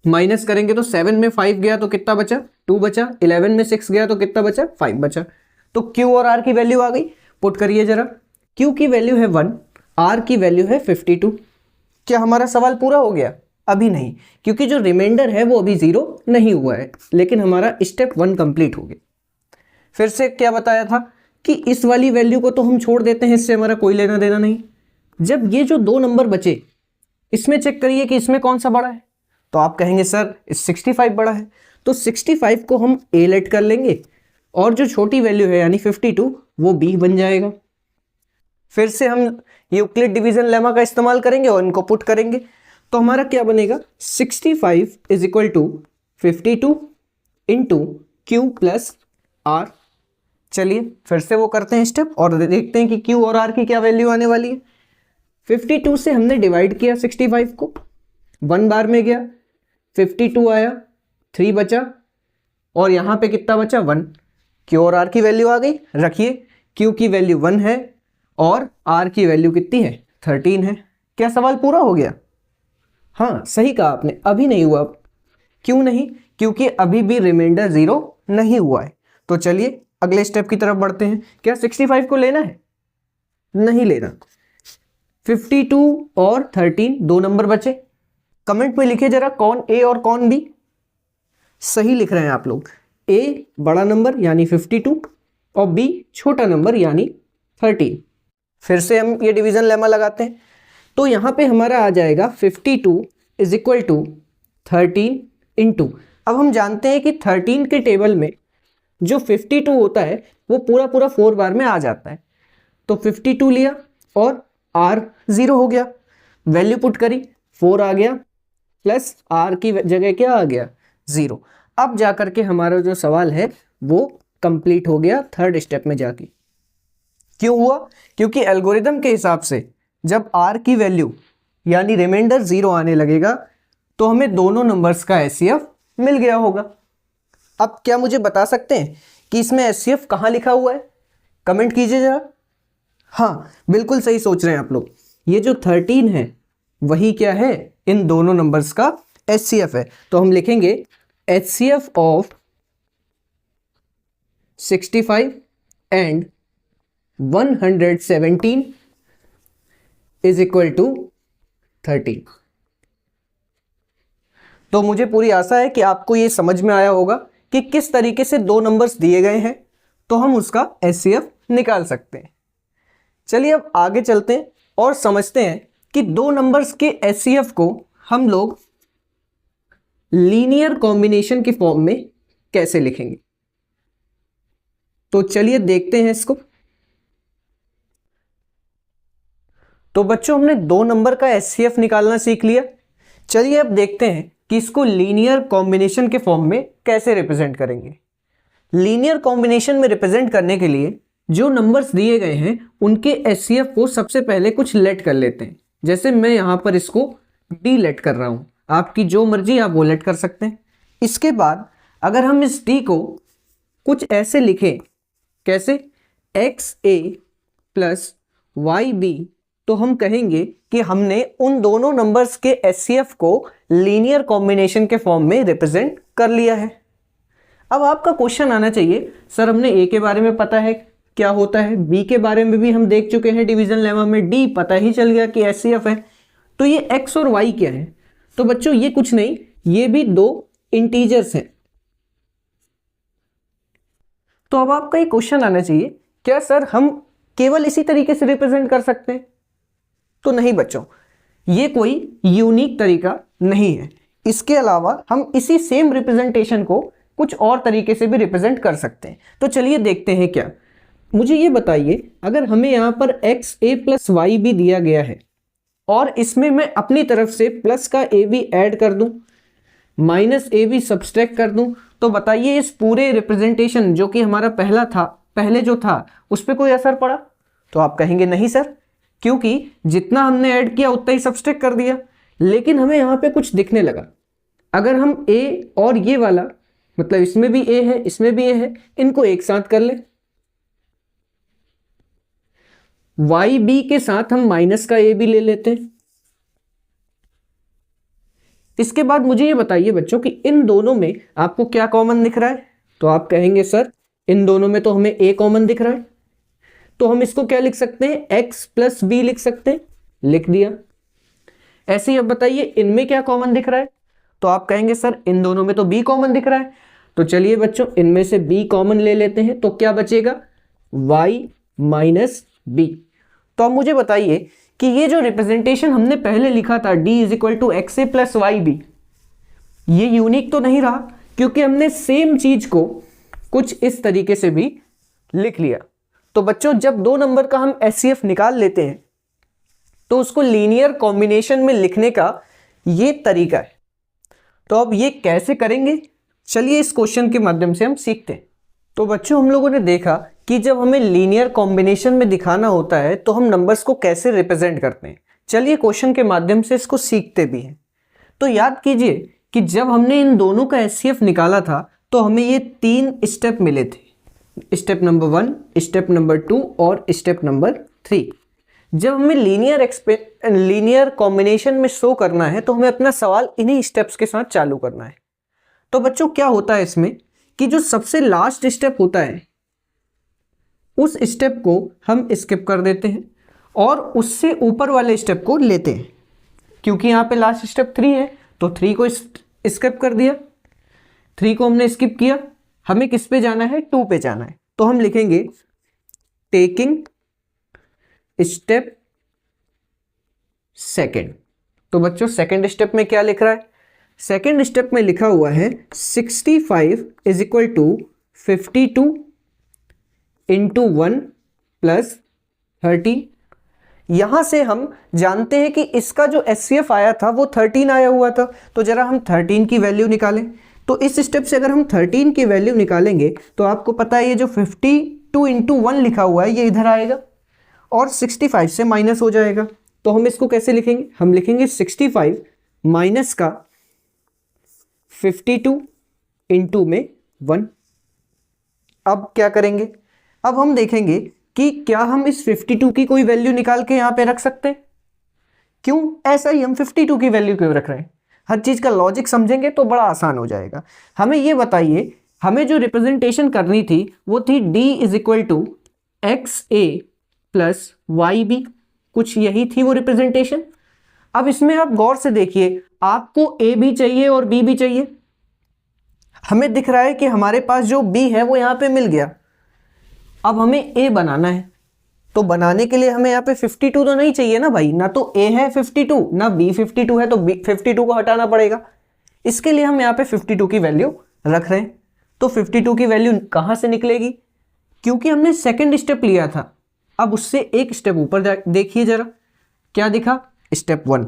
माइनस करेंगे तो 7 में 5 गया तो कितना बचा? 2 बचा। 11 में 6 गया तो कितना बचा? 5 बचा। तो Q और R की वैल्यू आ गई। पुट करिए जरा। Q की वैल्यू है 1, R की वैल्यू है 52। क्या हमारा सवाल पूरा हो गया? अभी नहीं, क्योंकि जो रिमाइंडर है वो अभी 0 नहीं हुआ है, लेकिन हमारा स्टेप 1 कंप्लीट हो गया। फिर से क्या बताया था कि इस वाली वैल्यू को तो हम छोड़ देते हैं, इससे हमारा कोई लेना देना नहीं। जब ये जो दो नंबर बचे इसमें चेक करिए कि इसमें कौन सा बड़ा है। तो आप कहेंगे सर 65 बड़ा है, तो 65 को हम ए लेट कर लेंगे और जो छोटी वैल्यू है यानी 52 वो बी बन जाएगा। फिर से हम यूक्लिड डिवीजन लेमा का इस्तेमाल करेंगे और इनको पुट करेंगे तो हमारा क्या बनेगा? 65 is equal to 52 into Q plus R. चलिए फिर से वो करते हैं स्टेप और देखते हैं कि क्यू और आर की क्या वैल्यू आने वाली है। 52 से हमने डिवाइड किया 65 को, 1 बार में गया, 52 आया, 3 बचा और यहाँ पे कितना बचा? 1। क्यू और आर की वैल्यू आ गई। रखिए, क्यू की वैल्यू 1 है और आर की वैल्यू कितनी है? 13 है। क्या सवाल पूरा हो गया? हाँ सही कहा आपने, अभी नहीं हुआ। क्यों नहीं? क्योंकि अभी भी रिमाइंडर 0 नहीं हुआ है। तो चलिए अगले स्टेप की तरफ बढ़ते हैं। क्या 65 को लेना है? नहीं लेना। 52 और 13 दो नंबर बचे। कमेंट में लिखिए जरा कौन ए और कौन बी सही लिख रहे हैं आप लोग। ए बड़ा नंबर यानी 52 और बी छोटा नंबर यानी 13। फिर से हम ये डिवीजन लेमा लगाते हैं तो यहाँ पे हमारा आ जाएगा 52 इज इक्वल टू 13 इंटू। अब हम जानते हैं कि 13 के टेबल में जो 52 होता है वो पूरा पूरा 4 बार में आ जाता है। तो 52 लिया और R 0 हो गया, वैल्यू पुट करी, 4 आ गया प्लस R की जगह क्या आ गया? 0। अब जाकर के हमारा जो सवाल है वो कंप्लीट हो गया थर्ड स्टेप में जाके। क्यों हुआ? क्योंकि एल्गोरिदम के हिसाब से जब R की वैल्यू यानी रिमाइंडर 0 आने लगेगा तो हमें दोनों नंबर्स का HCF मिल गया होगा। अब क्या मुझे बता सकते हैं कि इसमें HCF कहाँ लिखा हुआ है? कमेंट कीजिए जरा। हाँ, बिल्कुल सही सोच रहे हैं आप लोग। ये जो 13 है वही क्या है? इन दोनों नंबर्स का HCF है। तो हम लिखेंगे HCF of 65 and 117 is equal to 13। तो मुझे पूरी आशा है कि आपको ये समझ में आया होगा कि किस तरीके से दो नंबर्स दिए गए हैं तो हम उसका HCF निकाल सकते हैं। चलिए अब आगे चलते हैं और समझते हैं कि दो नंबर्स के HCF को हम लोग लीनियर कॉम्बिनेशन की फॉर्म में कैसे लिखेंगे। तो चलिए देखते हैं इसको। तो बच्चों, हमने दो नंबर का HCF निकालना सीख लिया। चलिए अब देखते हैं कि इसको लीनियर कॉम्बिनेशन के फॉर्म में कैसे रिप्रेजेंट करेंगे। लीनियर कॉम्बिनेशन में रिप्रेजेंट करने के लिए जो नंबर्स दिए गए हैं उनके HCF को सबसे पहले कुछ लेट कर लेते हैं। जैसे मैं यहां पर इसको D लेट कर रहा हूं, आपकी जो मर्जी आप वो लेट कर सकते हैं। इसके बाद अगर हम इस D को कुछ ऐसे लिखें, कैसे? XA प्लस YB, तो हम कहेंगे कि हमने उन दोनों नंबर्स के HCF को लीनियर कॉम्बिनेशन के फॉर्म में रिप्रेजेंट कर लिया है। अब आपका क्वेश्चन आना चाहिए, सर हमने A के बारे में पता है क्या होता है, B के बारे में भी हम देख चुके हैं डिवीजन लेमा में, D पता ही चल गया कि HCF है, तो ये X और Y क्या है? तो बच्चों ये कुछ नहीं, ये भी दो इंटीजर्स हैं। तो अब आपका ये क्वेश्चन आना चाहिए, क्या सर हम केवल इसी तरीके से रिप्रेजेंट कर सकते हैं? तो नहीं बच्चों, ये कोई यूनिक तरीका नहीं है। इसके अलावा हम इसी सेम रिप्रेजेंटेशन को कुछ और तरीके से भी रिप्रेजेंट कर सकते हैं। तो चलिए देखते हैं क्या। मुझे ये बताइए, अगर हमें यहाँ पर XA प्लस वाई भी दिया गया है और इसमें मैं अपनी तरफ से प्लस का A भी ऐड कर दूं, माइनस A भी सब्सट्रैक्ट कर दूं, तो बताइए इस पूरे रिप्रेजेंटेशन जो कि हमारा पहले जो था उस पर कोई असर पड़ा? तो आप कहेंगे नहीं सर, क्योंकि जितना हमने ऐड किया उतना ही सब्सट्रैक्ट कर दिया। लेकिन हमें यहाँ पे कुछ दिखने लगा। अगर हम A और ये वाला, मतलब इसमें भी A है इसमें भी A है, इनको एक साथ कर ले, YB के साथ हम माइनस का A भी ले लेते हैं। इसके बाद मुझे ये बताइए बच्चों कि इन दोनों में आपको क्या कॉमन दिख रहा है? तो आप कहेंगे सर इन दोनों में तो हमें A कॉमन दिख रहा है, तो हम इसको क्या लिख सकते हैं? X प्लस B लिख सकते हैं, लिख दिया। ऐसे ही अब बताइए इनमें क्या कॉमन दिख रहा है? तो आप कहेंगे सर इन दोनों में तो B कॉमन दिख रहा है, तो चलिए बच्चों इनमें से B कॉमन ले लेते हैं। तो क्या बचेगा? Y minus B। तो अब मुझे बताइए कि ये जो रिप्रेजेंटेशन हमने पहले लिखा था D is equal to XA plus YB, ये यूनिक तो नहीं रहा, क्योंकि हमने सेम चीज को कुछ इस तरीके से भी लिख लिया। तो बच्चों जब दो नंबर का हम HCF निकाल लेते हैं तो उसको लीनियर कॉम्बिनेशन में लिखने का ये तरीका है। तो अब ये कैसे करेंगे, चलिए इस क्वेश्चन के माध्यम से हम सीखते हैं। तो बच्चों हम लोगों ने देखा कि जब हमें लीनियर कॉम्बिनेशन में दिखाना होता है तो हम नंबर्स को कैसे रिप्रेजेंट करते हैं। चलिए क्वेश्चन के माध्यम से इसको सीखते भी हैं। तो याद कीजिए कि जब हमने इन दोनों का HCF निकाला था तो हमें ये 3 स्टेप मिले थे, स्टेप नंबर 1, स्टेप नंबर 2 और स्टेप नंबर 3। जब हमें लीनियर कॉम्बिनेशन में शो करना है तो हमें अपना सवाल इन्हीं स्टेप्स के साथ चालू करना है। तो बच्चों क्या होता है इसमें कि जो सबसे लास्ट स्टेप होता है उस स्टेप को हम स्किप कर देते हैं और उससे ऊपर वाले स्टेप को लेते हैं। क्योंकि यहाँ पे लास्ट स्टेप 3 है तो 3 को स्किप कर दिया, 3 को हमने स्किप किया, हमें किस पे जाना है? 2 पे जाना है। तो हम लिखेंगे टेकिंग स्टेप सेकेंड। तो बच्चों सेकेंड स्टेप में क्या लिख रहा है? सेकेंड स्टेप में लिखा हुआ है 65 is equal to 52 into 1 plus 30। यहां से हम जानते हैं कि इसका जो HCF आया था वो 13 आया हुआ था, तो जरा हम 13 की वैल्यू निकालें। तो इस स्टेप से अगर हम 13 की वैल्यू निकालेंगे तो आपको पता है ये जो 52 इंटू 1 लिखा हुआ है ये इधर आएगा और 65 से माइनस हो जाएगा। तो हम इसको कैसे लिखेंगे? हम लिखेंगे 65 माइनस का 52 इंटू में 1। अब क्या करेंगे, अब हम देखेंगे कि क्या हम इस 52 की कोई वैल्यू निकाल के यहाँ पे रख सकते हैं। क्यों ऐसा ही हम 52 की वैल्यू क्यों रख रहे हैं, हर चीज़ का लॉजिक समझेंगे तो बड़ा आसान हो जाएगा। हमें ये बताइए, हमें जो रिप्रेजेंटेशन करनी थी वो थी d is equal to X A plus Y B, कुछ यही थी वो रिप्रेजेंटेशन। अब इसमें आप गौर से देखिए, आपको ए भी चाहिए और बी भी चाहिए। हमें दिख रहा है कि हमारे पास जो बी है वो यहाँ पे मिल गया, अब हमें ए बनाना है। तो बनाने के लिए हमें यहाँ पे 52 तो नहीं चाहिए ना भाई, ना तो ए है 52 ना बी 52 है, तो बी 52 को हटाना पड़ेगा। इसके लिए हम यहाँ पे 52 की वैल्यू रख रहे हैं। तो 52 की वैल्यू कहाँ से निकलेगी, क्योंकि हमने सेकंड स्टेप लिया था। अब उससे एक स्टेप ऊपर देखिए जरा, क्या दिखा, स्टेप 1।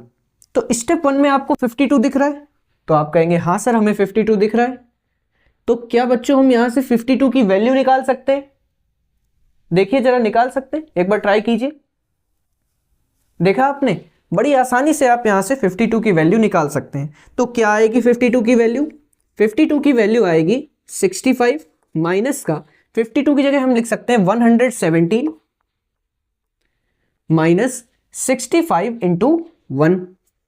तो स्टेप 1 में आपको 52 दिख रहा है, तो आप कहेंगे हाँ सर हमें 52 दिख रहा है। तो क्या बच्चों हम यहाँ से 52 की वैल्यू निकाल सकते हैं, देखिए जरा निकाल सकते हैं, एक बार ट्राई कीजिए। देखा आपने, बड़ी आसानी से आप यहाँ से 52 की वैल्यू निकाल सकते हैं। तो क्या आएगी 52 की वैल्यू, 52 की वैल्यू आएगी 65 माइनस का 52 की जगह हम लिख सकते हैं 117 माइनस 65 इंटू 1,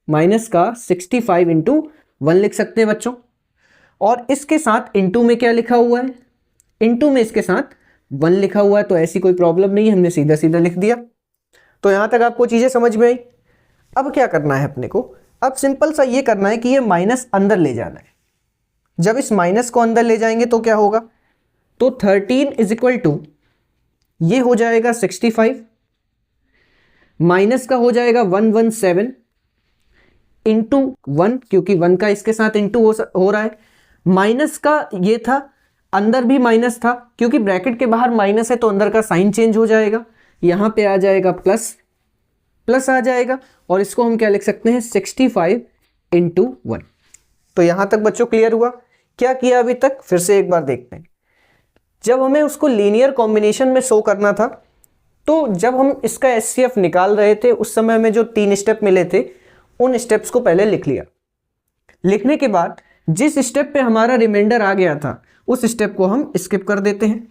माइनस का 65 इंटू 1 लिख सकते हैं बच्चों। और इसके साथ इंटू में क्या लिखा हुआ है, इंटू में इसके साथ 1 लिखा हुआ है, तो ऐसी कोई प्रॉब्लम नहीं है, हमने सीधा सीधा लिख दिया। तो यहां तक आपको चीजें समझ में आई। अब क्या करना है अपने को, अब सिंपल सा ये करना है कि ये माइनस अंदर ले जाना है। जब इस माइनस को अंदर ले जाएंगे तो क्या होगा, तो 13 इज इक्वल टू ये हो जाएगा 65 माइनस का हो जाएगा 117 इंटू 1, क्योंकि 1 का इसके साथ इंटू हो रहा है। माइनस का ये था, अंदर भी माइनस था, क्योंकि ब्रैकेट के बाहर माइनस है तो अंदर का साइन चेंज हो जाएगा, यहां पे आ जाएगा प्लस, प्लस आ जाएगा, और इसको हम क्या लिख सकते हैं 65 इंटू 1। तो यहां तक बच्चों क्लियर हुआ, क्या किया अभी तक, फिर से एक बार देखते हैं। जब हमें उसको लीनियर कॉम्बिनेशन में शो करना था, तो जब हम इसका एचसीएफ निकाल रहे थे उस समय में जो 3 स्टेप मिले थे उन स्टेप्स को पहले लिख लिया। लिखने के बाद जिस स्टेप पे हमारा रिमाइंडर आ गया था उस स्टेप को हम स्किप कर देते हैं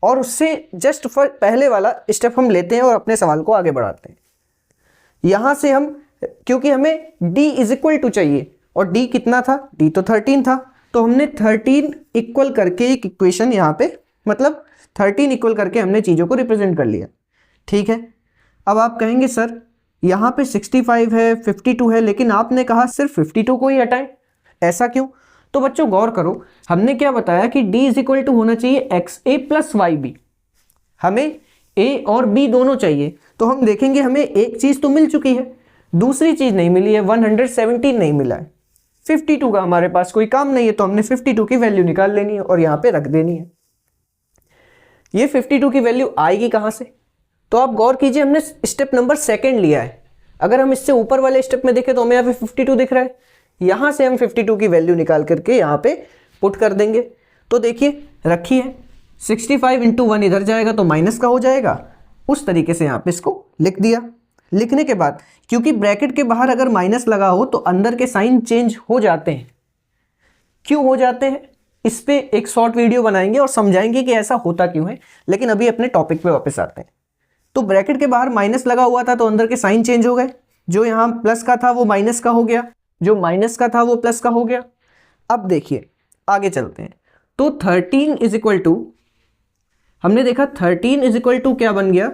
और उससे जस्ट पहले वाला स्टेप हम लेते हैं और अपने सवाल को आगे बढ़ाते हैं। यहां से हम, क्योंकि हमें d इज इक्वल टू चाहिए और d कितना था, d तो 13 था, तो हमने 13 इक्वल करके एक इक्वेशन यहाँ पे, मतलब 13 इक्वल करके हमने चीज़ों को रिप्रेजेंट कर लिया। ठीक है, अब आप कहेंगे सर यहाँ पे 65 है 52 है, लेकिन आपने कहा सिर्फ 52 को ही हटाएं, ऐसा क्यों। तो बच्चों गौर करो, हमने क्या बताया कि d इज इक्वल टू होना चाहिए x A plus Y B, हमें a और b दोनों चाहिए। तो हम देखेंगे हमें एक चीज़ तो मिल चुकी है, दूसरी चीज़ नहीं मिली है, 117 नहीं मिला है, 52 का हमारे पास कोई काम नहीं है, तो हमने 52 की वैल्यू निकाल लेनी है और यहाँ पे रख देनी है। ये 52 की वैल्यू आएगी कहाँ से, तो आप गौर कीजिए, हमने स्टेप नंबर 2 लिया है। अगर हम इससे ऊपर वाले स्टेप में देखें तो हमें यहाँ पे 52 दिख रहा है, यहाँ से हम 52 की वैल्यू निकाल करके यहाँ पे पुट कर देंगे। तो देखिए रखिए, 65 इंटू 1 इधर जाएगा तो माइनस का हो जाएगा, उस तरीके से यहाँ पे इसको लिख दिया। लिखने के बाद, क्योंकि ब्रैकेट के बाहर अगर माइनस लगा हो तो अंदर के साइन चेंज हो जाते हैं। क्यों हो जाते हैं, इस पे एक शॉर्ट वीडियो बनाएंगे और समझाएंगे कि ऐसा होता क्यों है, लेकिन अभी अपने टॉपिक पे वापस आते हैं। तो ब्रैकेट के बाहर माइनस लगा हुआ था तो अंदर के साइन चेंज हो गए, जो यहाँ प्लस का था वो माइनस का हो गया, जो माइनस का था वो प्लस का हो गया। अब देखिए आगे चलते हैं, तो 13 इज इक्वल टू, हमने देखा 13 इज इक्वल टू क्या बन गया,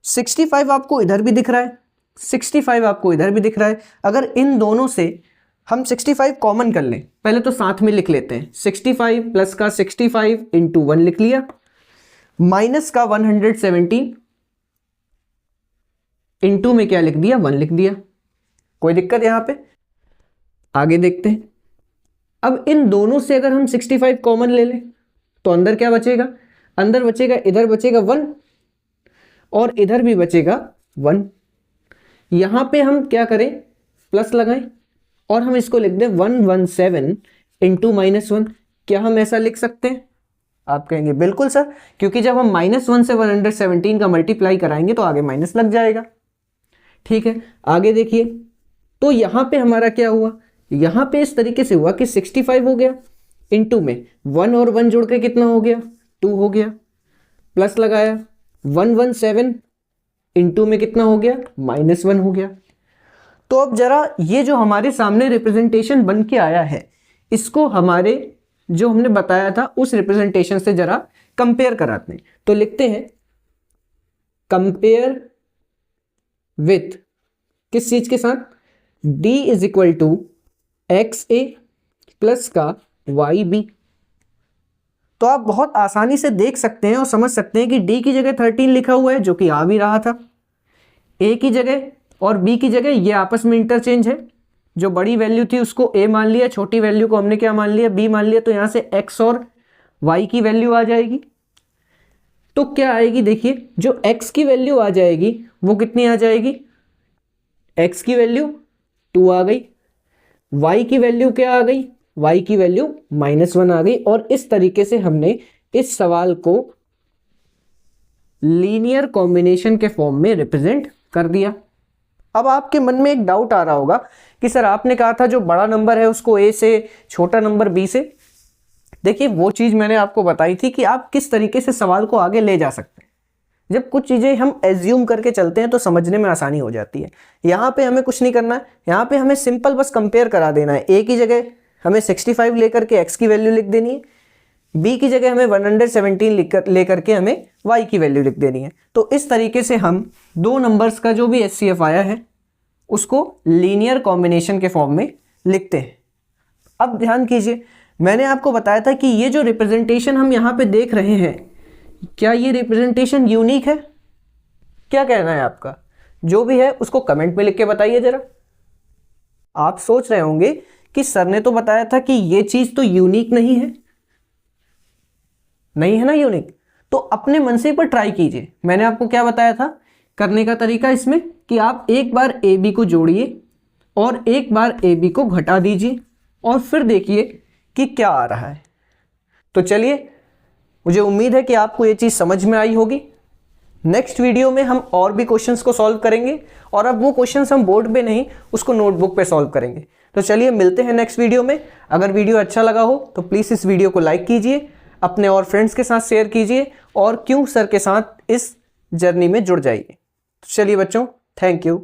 65 आपको इधर भी दिख रहा है, 65 आपको इधर भी दिख रहा है। अगर इन दोनों से हम 65 कॉमन कर लें, पहले तो साथ में लिख लेते हैं, 65 प्लस का 65 इंटू 1 लिख लिया, माइनस का 117 इंटू में क्या लिख दिया 1 लिख दिया। कोई दिक्कत यहाँ पे, आगे देखते हैं। अब इन दोनों से अगर हम 65 कॉमन ले लें तो अंदर क्या बचेगा, अंदर बचेगा, इधर बचेगा 1 और इधर भी बचेगा 1। यहाँ पे हम क्या करें, प्लस लगाएं और हम इसको लिख दें 117 इंटू -1। क्या हम ऐसा लिख सकते हैं, आप कहेंगे बिल्कुल सर, क्योंकि जब हम -1 से 117 का मल्टीप्लाई कराएंगे तो आगे माइनस लग जाएगा। ठीक है, आगे देखिए, तो यहाँ पे हमारा क्या हुआ, यहाँ पे इस तरीके से हुआ कि 65 हो गया, इनटू में 1 और 1 जोड़ के कितना हो गया, 2 हो गया, प्लस लगाया 117, इनटू में कितना हो गया, -1 हो गया। तो अब जरा ये जो हमारे सामने रिप्रेजेंटेशन बन के आया है, इसको हमारे जो हमने बताया था उस रिप्रेजेंटेशन से जरा कंपेयर कराते हैं। तो लिखते हैं कंपेयर विथ किस चीज के साथ, d is equal to X A plus का वाई बी। तो आप बहुत आसानी से देख सकते हैं और समझ सकते हैं कि d की जगह 13 लिखा हुआ है जो कि आ भी रहा था, a की जगह और b की जगह ये आपस में इंटरचेंज है, जो बड़ी वैल्यू थी उसको a मान लिया, छोटी वैल्यू को हमने क्या मान लिया, b मान लिया। तो यहां से x और y की वैल्यू आ जाएगी। तो क्या आएगी, देखिए जो x की वैल्यू आ जाएगी वो कितनी आ जाएगी, x की वैल्यू 2 आ गई, y की वैल्यू क्या आ गई, y की वैल्यू -1 आ गई। और इस तरीके से हमने इस सवाल को लीनियर कॉम्बिनेशन के फॉर्म में रिप्रेजेंट कर दिया। अब आपके मन में एक डाउट आ रहा होगा कि सर आपने कहा था जो बड़ा नंबर है उसको a से, छोटा नंबर b से। देखिए वो चीज़ मैंने आपको बताई थी कि आप किस तरीके से सवाल को आगे ले जा सकते हैं। जब कुछ चीज़ें हम एज्यूम करके चलते हैं तो समझने में आसानी हो जाती है। यहाँ पे हमें कुछ नहीं करना है, यहाँ पे हमें सिंपल बस कंपेयर करा देना है। a की जगह हमें 65 लेकर के x की वैल्यू लिख देनी है, b की जगह हमें 117 लेकर के हमें y की वैल्यू लिख देनी है। तो इस तरीके से हम दो नंबर्स का जो भी HCF आया है उसको लीनियर कॉम्बिनेशन के फॉर्म में लिखते हैं। अब ध्यान कीजिए, मैंने आपको बताया था कि ये जो रिप्रेजेंटेशन हम यहाँ पे देख रहे हैं, क्या ये रिप्रेजेंटेशन यूनिक है? क्या कहना है आपका? जो भी है उसको कमेंट में लिख के बताइए जरा। आप सोच रहे होंगे कि सर ने तो बताया था कि ये चीज तो यूनिक नहीं है, नहीं है ना यूनिक। तो अपने मन से एक बार ट्राई कीजिए। मैंने आपको क्या बताया था करने का तरीका इसमें, कि आप एक बार ए बी को जोड़िए और एक बार ए बी को घटा दीजिए और फिर देखिए कि क्या आ रहा है। तो चलिए, मुझे उम्मीद है कि आपको ये चीज़ समझ में आई होगी। नेक्स्ट वीडियो में हम और भी क्वेश्चंस को सॉल्व करेंगे, और अब वो क्वेश्चंस हम बोर्ड पे नहीं, उसको नोटबुक पे सॉल्व करेंगे। तो चलिए मिलते हैं नेक्स्ट वीडियो में। अगर वीडियो अच्छा लगा हो तो प्लीज़ इस वीडियो को लाइक कीजिए, अपने और फ्रेंड्स के साथ शेयर कीजिए, और क्यों सर के साथ इस जर्नी में जुड़ जाइए। तो चलिए बच्चों, थैंक यू।